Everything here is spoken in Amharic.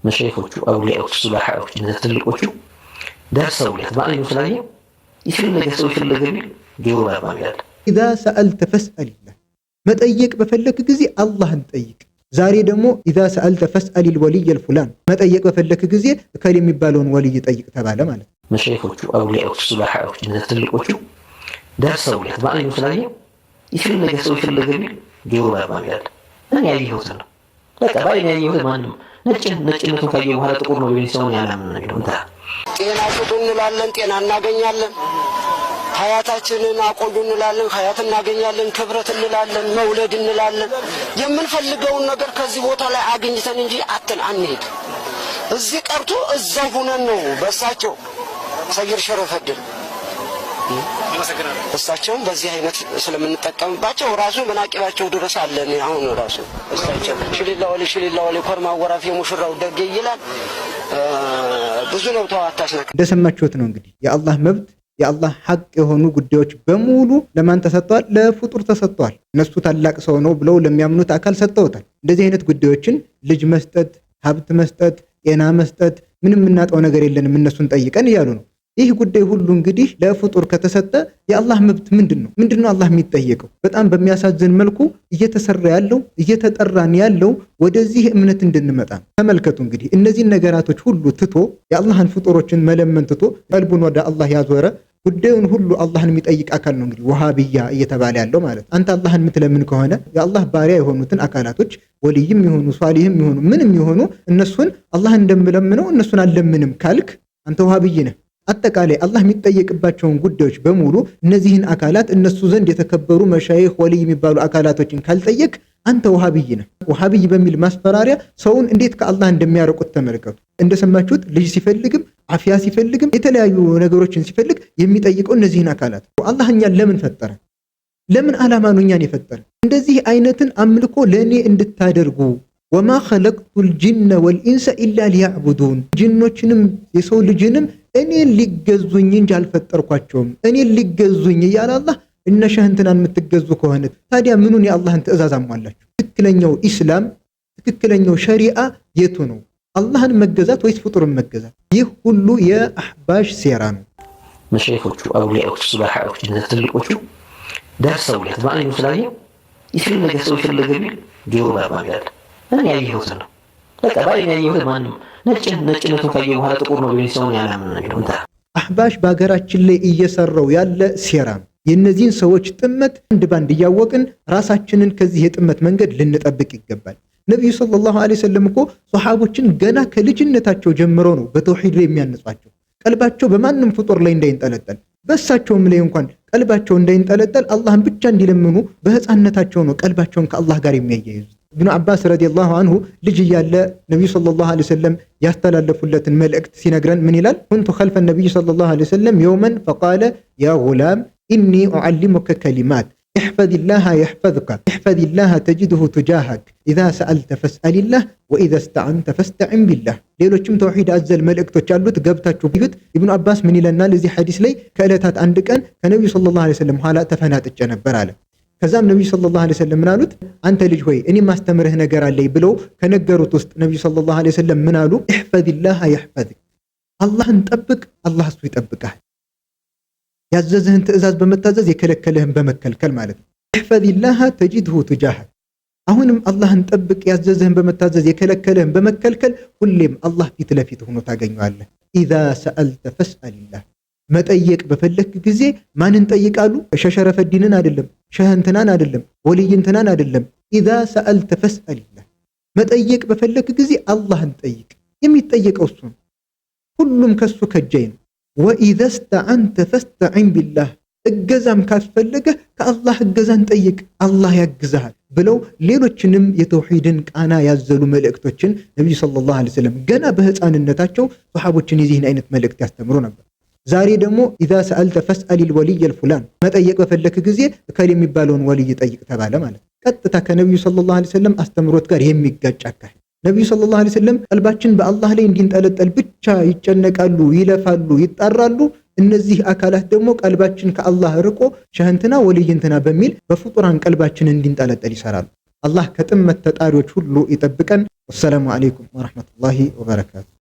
መሸይኾቹ አውሊያዎች ሱላሃዎች እነዚህ ትልቆቹ ደርሰውለት በአይኑ ስላየው የፈለገ ሰው የፈለገ ቢል ጆሮ ባርባም ይላል። ኢዛ ሰአልተ ፈስአልላህ መጠየቅ በፈለክ ጊዜ አላህን ጠይቅ። ዛሬ ደግሞ ኢዛ ሰአልተ ፈስአሊል ወልየል ፉላን መጠየቅ በፈለክ ጊዜ እከል የሚባለውን ወልይ ጠይቅ ተባለ ማለት ነው። መሸይኾቹ አውሊያዎች ሱላሃዎች እነዚህ ትልቆቹ ደርሰውለት በአይኑ ስላየው የፈለገ ሰው የፈለገ ቢል ጆሮ ባርባም ይላል። እኔ ያየሁት ነው በቃ ባይኔ ያየሁት ማንም ነጭነቱን ካየሁ በኋላ ጥቁር ነው ቢል ሰውን ያላምን ነው የሚለው። ጤና ስጡ እንላለን፣ ጤና እናገኛለን። ሀያታችንን አቆዩ እንላለን፣ ሀያት እናገኛለን። ክብረት እንላለን፣ መውለድ እንላለን። የምንፈልገውን ነገር ከዚህ ቦታ ላይ አግኝተን እንጂ አንሄድ። እዚህ ቀርቶ እዛው ሆነን ነው በእሳቸው ሰይድ ሸረፈድን እሳቸውም በዚህ አይነት ስለምንጠቀምባቸው ራሱ መናቂባቸው ድረስ አለን። አሁን ራሱ እሳቸው ሽሊላ ወሊ ኮርማ ወራፊ ሙሽራው ደግ ይላል። ብዙ ነው ተዋታሽ ነው። እንደሰማችሁት ነው እንግዲህ የአላህ መብት የአላህ ሐቅ የሆኑ ጉዳዮች በሙሉ ለማን ተሰጥቷል? ለፍጡር ተሰጥቷል። እነሱ ታላቅ ሰው ነው ብለው ለሚያምኑት አካል ሰጥተውታል። እንደዚህ አይነት ጉዳዮችን ልጅ መስጠት፣ ሀብት መስጠት፣ ጤና መስጠት ምንም እናጣው ነገር የለንም እነሱን ጠይቀን እያሉ ነው። ይህ ጉዳይ ሁሉ እንግዲህ ለፍጡር ከተሰጠ የአላህ መብት ምንድነው አላህ የሚጠየቀው? በጣም በሚያሳዝን መልኩ እየተሰራ ያለው እየተጠራን ያለው ወደዚህ እምነት እንድንመጣ ነው። ተመልከቱ እንግዲህ እነዚህን ነገራቶች ሁሉ ትቶ የአላህን ፍጡሮችን መለመን ትቶ ቀልቡን ወደ አላህ ያዞረ ጉዳዩን ሁሉ አላህን የሚጠይቅ አካል ነው እንግዲህ ወሃቢያ እየተባለ ያለው ማለት። አንተ አላህን የምትለምን ከሆነ የአላህ ባሪያ የሆኑትን አካላቶች ወልይም ይሆኑ ሷሊህም ይሆኑ ምንም ይሆኑ እነሱን አላህ እንደምለምነው እነሱን አልለምንም ካልክ አንተ ወሃቢይ ነህ። አጠቃላይ አላህ የሚጠየቅባቸውን ጉዳዮች በሙሉ እነዚህን አካላት እነሱ ዘንድ የተከበሩ መሻይኽ ወልይ የሚባሉ አካላቶችን ካልጠየቅ አንተ ወሃቢይ ነህ። ወሃቢይ በሚል ማስፈራሪያ ሰውን እንዴት ከአላህ እንደሚያርቁት ተመልከቱ። እንደሰማችሁት ልጅ ሲፈልግም አፍያ ሲፈልግም የተለያዩ ነገሮችን ሲፈልግ የሚጠይቀው እነዚህን አካላት። አላህ እኛን ለምን ፈጠረ? ለምን ዓላማ ነው እኛን የፈጠረ? እንደዚህ አይነትን አምልኮ ለእኔ እንድታደርጉ ወማ ኸለቅቱል ጅነ ወልኢንሰ ኢላ ሊያዕቡዱን ጅኖችንም የሰው ልጅንም እኔን ሊገዙኝ እንጂ አልፈጠርኳቸውም። እኔን ሊገዙኝ እያለ አላህ እነ ሸህንትናን የምትገዙ ከሆነ ታዲያ ምኑን የአላህን ትእዛዝ አሟላችሁ? ትክክለኛው ኢስላም ትክክለኛው ሸሪዓ የቱ ነው? አላህን መገዛት ወይስ ፍጡርን መገዛት? ይህ ሁሉ የአህባሽ ሴራ ነው። መሸይኾቹ አውሊያዎች ሱላሃዎች እነዚህ ትልቆቹ ደርሰውለት በአይኑ ስላየው የፈለገ ሰው የፈለገ ቢል ጆሮ ባርባም ይላል። እኔ ያየሁት ነው በቃ ባይኔ ያየሁት ማንም ነጭነቱን ካየሁ በኋላ ጥቁር ነው ቢል ሰውን ያላምን ነው የሚለው። አህባሽ በሀገራችን ላይ እየሰራው ያለ ሴራ ነው። የእነዚህን ሰዎች ጥመት አንድ ባንድ እያወቅን ራሳችንን ከዚህ የጥመት መንገድ ልንጠብቅ ይገባል። ነቢዩ ሰለላሁ ዐለይሂ ወሰለም እኮ ሷሃቦችን ገና ከልጅነታቸው ጀምረው ነው በተውሂድ ላይ የሚያነጿቸው። ቀልባቸው በማንም ፍጡር ላይ እንዳይንጠለጠል በእሳቸውም ላይ እንኳን ቀልባቸው እንዳይንጠለጠል አላህን ብቻ እንዲለምኑ በህፃንነታቸው ነው ቀልባቸውን ከአላህ ጋር የሚያያይዙት። ኢብኑ አባስ ረዲየላሁ አንሁ ልጅ እያለ ነቢዩ ሰለላሁ ዐለይሂ ወሰለም ያስተላለፉለትን መልእክት ሲነግረን ምን ይላል? ኩንቱ ኸልፈ ነቢይ ሰለላሁ ዐለይሂ ወሰለም የውመን ፈቃለ ያ ጉላም ኢኒ ኡዓሊሙከ ከሊማት እሕፈዚላህ የሕፈዝከ እሕፈዚላህ ተጅድሁ ቱጃሃክ ኢዛ ሰአልተ ፈስአሊላህ ወኢዛ እስተዐንተ ፈስተዒን ቢላህ። ሌሎችም ተውሂድ አዘል መልእክቶች አሉት፣ ገብታችሁ ይሁት። ኢብኑ አባስ ምን ይለናል እዚህ ሐዲስ ላይ? ከዕለታት አንድ ቀን ከነቢዩ ሰለላሁ ዐለይሂ ወሰለም ኋላ ተፈናጥጬ ነበር አለ። ከዛም ነቢዩ ሰለላሁ ዐለይሂ ወሰለም ምን አሉት? አንተ ልጅ ሆይ እኔ ማስተምርህ ነገር አለኝ ብለው ከነገሩት ውስጥ ነቢዩ ሰለላሁ ዐለይሂ ወሰለም ምን አሉ? እሕፈዚላህ የሕፈዝክ፣ አላህን ጠብቅ አላህ እሱ ይጠብቅሃል። ያዘዝህን ትእዛዝ በመታዘዝ የከለከለህን በመከልከል ማለት ነው። እሕፈዚላህ ተጅድሁ ቱጃሃክ፣ አሁንም አላህን ጠብቅ ያዘዝህን በመታዘዝ የከለከለህን በመከልከል ሁሌም አላህ ፊት ለፊት ሆኖ ታገኘዋለህ። ኢዛ ሰአልተ ፈስአሊላህ፣ መጠየቅ በፈለክ ጊዜ ማንን ጠይቃሉ? ሸሸረፈዲንን አይደለም፣ ሸህንትናን አይደለም፣ ወልይንትናን አይደለም። ኢዛ ሰአልተ ፈስአሊላህ፣ መጠየቅ በፈለክ ጊዜ አላህን ጠይቅ። የሚጠየቀው እሱ ነው። ሁሉም ከሱ ከጃይ ነው። ወኢዛ እስተዐንተ ፈስተዒን ቢላህ፣ እገዛም ካስፈለገ ከአላህ እገዛን ጠይቅ አላህ ያግዝሃል ብለው ሌሎችንም የተውሂድን ቃና ያዘሉ መልእክቶችን ነቢዩ ሰለላሁ ዐለይሂ ወሰለም ገና በህፃንነታቸው ሰሃቦችን የዚህን አይነት መልእክት ያስተምሩ ነበር። ዛሬ ደግሞ ኢዛ ሰአልተ ፈስአሊል ወልየል ፉላን፣ መጠየቅ በፈለክ ጊዜ እከል የሚባለውን ወልይ ጠይቅ ተባለ ማለት ቀጥታ ከነቢዩ ሰለላሁ ዐለይሂ ወሰለም አስተምሮት ጋር የሚጋጭ አካሄድ። ነቢዩ ሰለላሁ ዐለይሂ ወሰለም ቀልባችን በአላህ ላይ እንዲንጠለጠል ብቻ ይጨነቃሉ፣ ይለፋሉ፣ ይጣራሉ። እነዚህ አካላት ደግሞ ቀልባችን ከአላህ ርቆ ሸህንትና ወልይንትና በሚል በፍጡራን ቀልባችን እንዲንጠለጠል ይሰራሉ። አላህ ከጥመት ተጣሪዎች ሁሉ ይጠብቀን። ወሰላሙ አለይኩም ወራህመቱላሂ ወበረካቱ።